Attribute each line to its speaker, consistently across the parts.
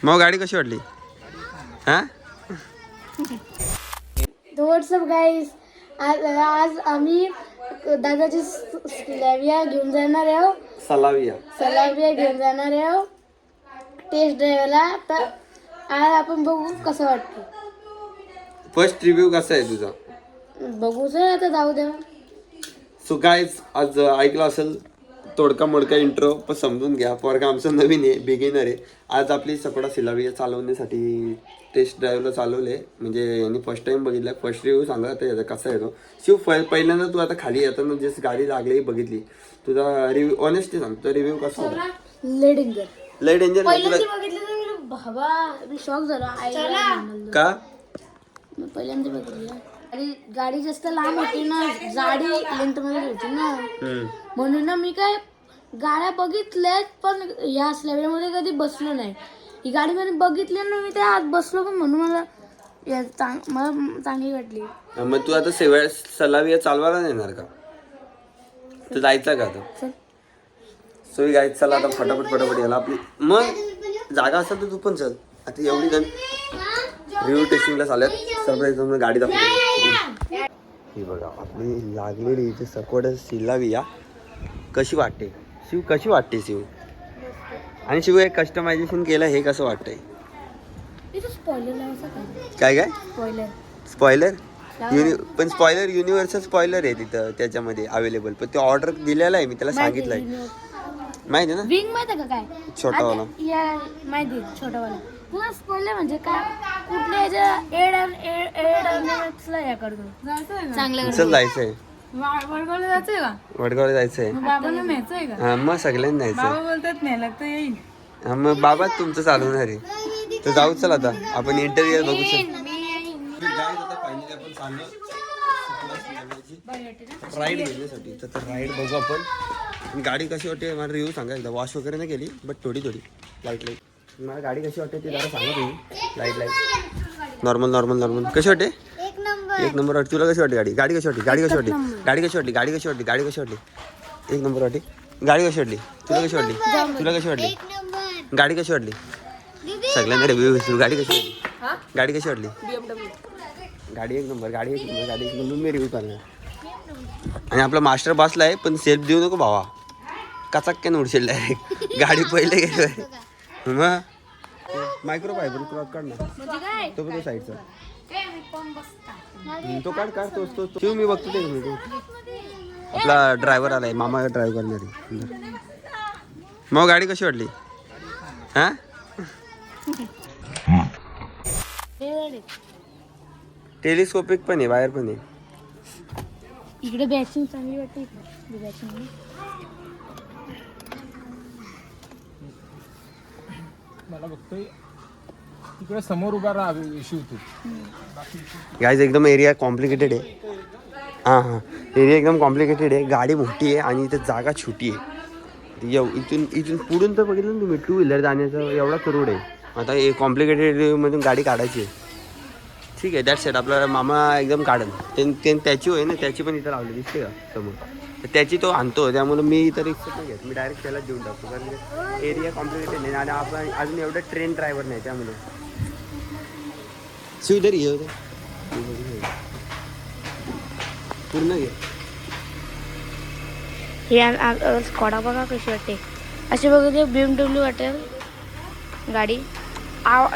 Speaker 1: मग गाडी कशी वाटली? हा
Speaker 2: व्हॉट्सअप गाईज, आज आम्ही दादाची स्लॅविया घेऊन जाणार आहोत. सलाविया घेऊन जाणार आहोत टेस्ट ड्राईव्हला. तर आज आपण बघू कसं वाटतं.
Speaker 1: फर्स्ट रिव्ह्यू कसा आहे तुझा?
Speaker 2: बघू सर, आता जाऊ द्या.
Speaker 1: सो गाईज, आज ऐकलं असेल तोडका मोडका इंट्रो, पण समजून घ्या पोरगा आमचं नवीन आहे, बिगिनर आहे. आज आपली सकोडा सिलाविया चालवण्यासाठी टेस्ट ड्राईव्हला चालवले. म्हणजे यांनी फर्स्ट टाइम बघितलं. फर्स्ट रिव्ह्यू सांगा आता याचा कसा येतो. शिव पहिल्यांदा तू आता खाली येताना जशी गाडी लागली बघितली, तुझा रिव्ह्यू ऑनेस्टली सांगतो, रिव्ह्यू कसा होता?
Speaker 2: लय डेंजर.
Speaker 1: लय डेंजर
Speaker 2: पहिल्यांदा बघितलं तर बाबा मी शॉक झालो.
Speaker 1: का?
Speaker 2: मी पहिल्यांदा बघितलं आणि गाडी जास्त लांब होती ना, गाडी लेंथ मध्ये होती ना, म्हणून ना मी काय गाड्या बघितल्यात पण या स्लॅबमध्ये कधी बसलो नाही. ही गाडी मध्ये बघितली ना मी, त्या आत बसलो पण, म्हणून मला मला चांगली वाटली.
Speaker 1: मग तू आता सलाविया चालवायला नेणार का? तू जायचं का आता? सो गाईड, चला आता फटाफट याला आपली मग जागा असेल तर तू पण चल. आता एवढी जण रिव्ह्यू टेस्टिंगला चालत, सरप्राईज गाडी दाखवली. ही बघा आपली लागलेली इथे सकोडा सिलाविया. कशी वाटते शिव? कशी वाटते शिव? आणि शिव एक कस्टमायझेशन केलं, हे कसं वाटतंय? काय स्पॉइलर? पण स्पॉइलर युनिव्हर्सल स्पॉइलर आहे तिथं त्याच्यामध्ये अवेलेबल. पण ते ऑर्डर दिलेला आहे, मी त्याला सांगितलंय. माहिती आहे ना?
Speaker 2: विंग माहिती आहे का? काय
Speaker 1: छोटावाला
Speaker 2: माहिती, छोटावाला. तुला स्पॉइलर म्हणजे काय? कुठल्या या करतो चांगलं
Speaker 1: चल जायचंय.
Speaker 3: वडगावला जायचंय का?
Speaker 1: वडगावला जायचंय.
Speaker 3: बाबांना न्यायचंय का?
Speaker 1: हा मग सगळ्यांना जायचंय.
Speaker 3: बाबा बोलतात नाही लागतं येईल.
Speaker 1: हा मग बाबा तुमचं चालवणार आहे तर जाऊ. चल आता आपण इंटरव्ह्यू बघू. चल राईड घेण्यासाठी तर राईड बघू आपण. गाडी कशी वाटते मला रिव्ह्यू सांगा एकदा. वॉश वगैरे नाही केली, बट थोडी लाईट मला गाडी कशी वाटते ती जरा सांगा तुम्ही. लाईट नॉर्मल कशी वाटते? एक नंबर वाटते. तुला कशी वाटते गाडी कशी वाटली? एक नंबर वाटते. गाडी कशी वाटली? तुला कशी वाटली? गाडी कशी वाटली? सगळ्यांना रिव्ह्यू. गाडी कशी वाटली? गाडी एक नंबर. मी रिव्ह्यू करणार. आणि आपला मास्टर बसला आहे, पण सेल्फ देऊ नको भावा, कचाक्यान उडशील डायरेक्ट. गाडी पहिले गेली मग मायक्रो फायबर क्लॉथ काढ ना, तो पण साईडचा तो काढ तो शिव. मी बघतो ते. आपला ड्रायव्हर आलाय, मामा ड्राईव्ह करणारी. मग गाडी कशी वाटली? हा टेलिस्कोपिक पण आहे, वायर पण आहे.
Speaker 2: इकडे बॅचिंग चांगली वाटते.
Speaker 4: मला बघतोय तिकडे समोर उभा राहा शिव तू.
Speaker 1: गाईज एकदम एरिया कॉम्प्लिकेटेड आहे. हां एरिया एकदम कॉम्प्लिकेटेड आहे. गाडी मोठी आहे आणि इथं जागा छोटी आहे. इथून पुढून तर बघितलं ना तुम्ही, 2 व्हीलर जाण्याचा एवढा करोड आहे. आता हे कॉम्प्लिकेटेड मधून गाडी काढायची आहे. ठीक आहे, दॅट सेट. आपला मामा एकदम काढेल. त्याची होय ना, त्याची पण इथं लावली दिसते का समोर. तर त्याची तो आणतो, त्यामुळे मी इथं रिक्स नाही घेत. मी डायरेक्ट त्याला देऊन टाकतो, कारण एरिया कॉम्प्लिकेटेड नाही आणि आपण अजून एवढं ट्रेन ड्रायव्हर नाही. त्यामुळे शिवधरी घे पूर्ण घे.
Speaker 2: हे स्कॉडा बघा कशी वाटते. अशी बघते BMW वाटेल गाडी.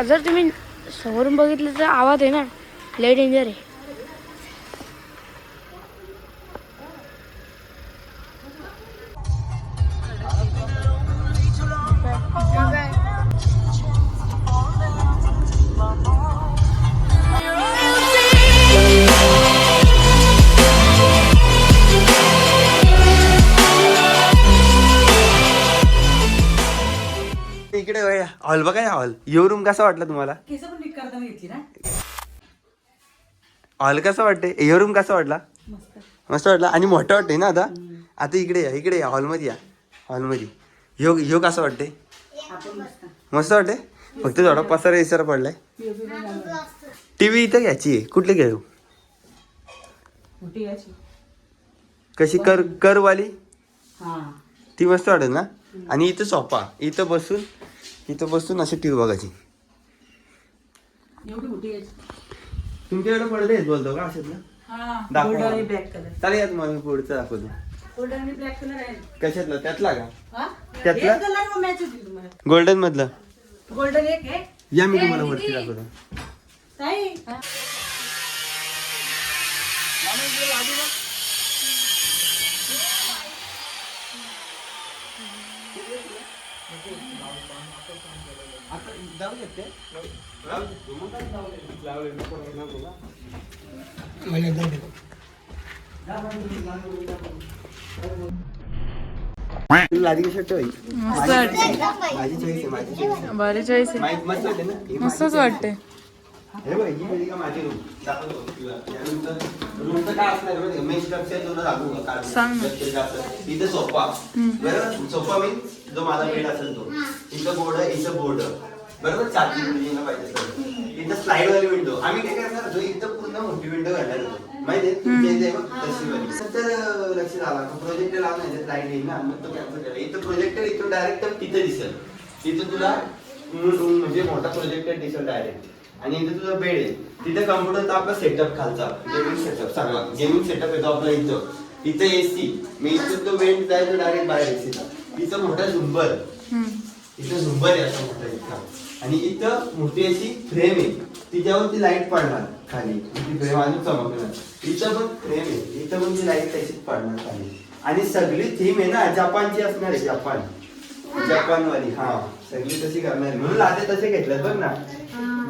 Speaker 2: जर तुम्ही समोरून बघितलं तर आवाज आहे ना, लय डेंजर आहे.
Speaker 1: इकडे हॉल बघा. हॉल यो रूम कसा वाटला तुम्हाला? हॉल कसा वाटते? यो रूम कसा वाटला? मस्त वाटला आणि मोठं वाटतंय ना. आता इकडे या हॉलमध्ये या. हॉलमध्ये ह्यो कसा वाटते? मस्त वाटते. फक्त थोडा पसारा पडलाय. टीव्ही इथं घ्यायची आहे. कुठली घेऊ? कशी करवाली ती मस्त वाटेल ना. आणि इथं सोफा, इथं बसून अशी टीव्ही बघायची. तुमच्याकडे पडदे आहेत बोलतो का असेल ना दाखवा चालेल या तुम्हाला मी पुढचं दाखवतो कशातला त्यातला का त्यातला गोल्डन मधलं
Speaker 5: गोल्डन एक आहे
Speaker 1: या मी तुम्हाला वरती दाखवतो
Speaker 5: ताई
Speaker 1: लादी कशी वाटते
Speaker 3: मस्त वाटते
Speaker 1: माझी चॉईस आहे माझी चॉईस आहे
Speaker 3: भारी चॉईस आहे
Speaker 1: मस्त वाटते ना ही
Speaker 3: मस्तच वाटते
Speaker 1: हे बघ ही वेळी का माझी रूम दाखवतो तुला रूमचं काय असणार आहे माहिती का मेन स्ट्रक्चर तुला दाखवू का काय
Speaker 3: सांग ना.
Speaker 1: इथं सोफा बरोबर सोफा मीन्स जो माझा बेड असेल तो इथं बोर्ड बरोबर चारची बिल्डिंग पाहिजे सर इथं स्लाइड वाली विंडो आम्ही काय करणार होतो इथं पूर्ण मोठी विंडो घालणार होतो माहितीये तुमच्या इथे बघ तशी वाली तर लक्षात आला प्रोजेक्टर लावणार लाईट येईल ना मग तो कॅन्सल केला इथं प्रोजेक्टर इथं डायरेक्ट तिथे दिसेल तिथं तुला म्हणजे मोठा प्रोजेक्टर दिसेल डायरेक्ट आणि इथं तुझा बेड आहे तिथे कम्प्युटरचा आपला सेटअप खालचा गेमिंग सेटअप सगळा गेमिंग सेटअप येतो आपला इथं एसी मी इथून तो वेंट जायचो डायरेक्ट बाहेर एसीचा इथं मोठा झुंबर इथं झुंबर आहे असा मोठा इथं आणि इथं मोठी अशी फ्रेम आहे तिच्यावरती लाईट पडणार खाली ती फ्रेम अजून चमकणार इथं पण फ्रेम आहे इथं पण ती लाईट त्याचीच पडणार खाली आणि सगळी थीम आहे ना जपानची असणार आहे जपानवाली हा सगळी तशी करणार आहे म्हणून लादे तसे घेतल्यात बघ ना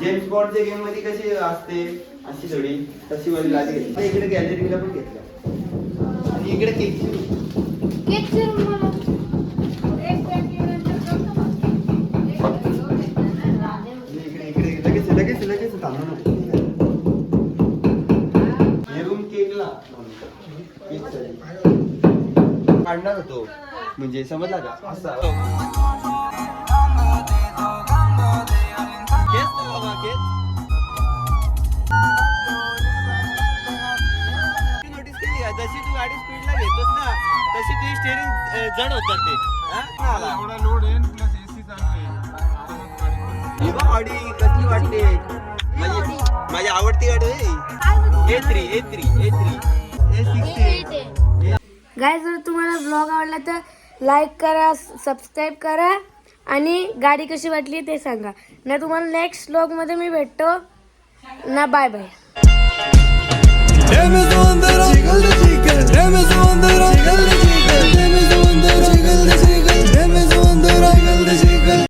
Speaker 1: जेम्स बॉन्डच्या गेम मध्ये कशी असते अशी थोडी तशी वाली लादी घेतली इकडे गॅलरीला पण घेतल्या आणि इकडे केक लगेच हे रूम केकला काढणार होतो म्हणजे समजला का असा नोटीस केली का जशी तू गाडी स्पीडला घेतोस ना तशी तुझी स्टेअरिंग जड होतात ते
Speaker 4: एवढा लोड आहे प्लस एसी चालू
Speaker 1: गाडी कसली वाटते माझी आवडती गाडी आहे A3
Speaker 2: गाईज जर तुम्हाला ब्लॉग आवडला तर लाईक करा सबस्क्राईब करा आणि गाडी कशी वाटली ते सांगा ना तुम्हाला नेक्स्ट ब्लॉग मध्ये मी भेटतो ना bye bye
Speaker 6: Jiggle the jiggle,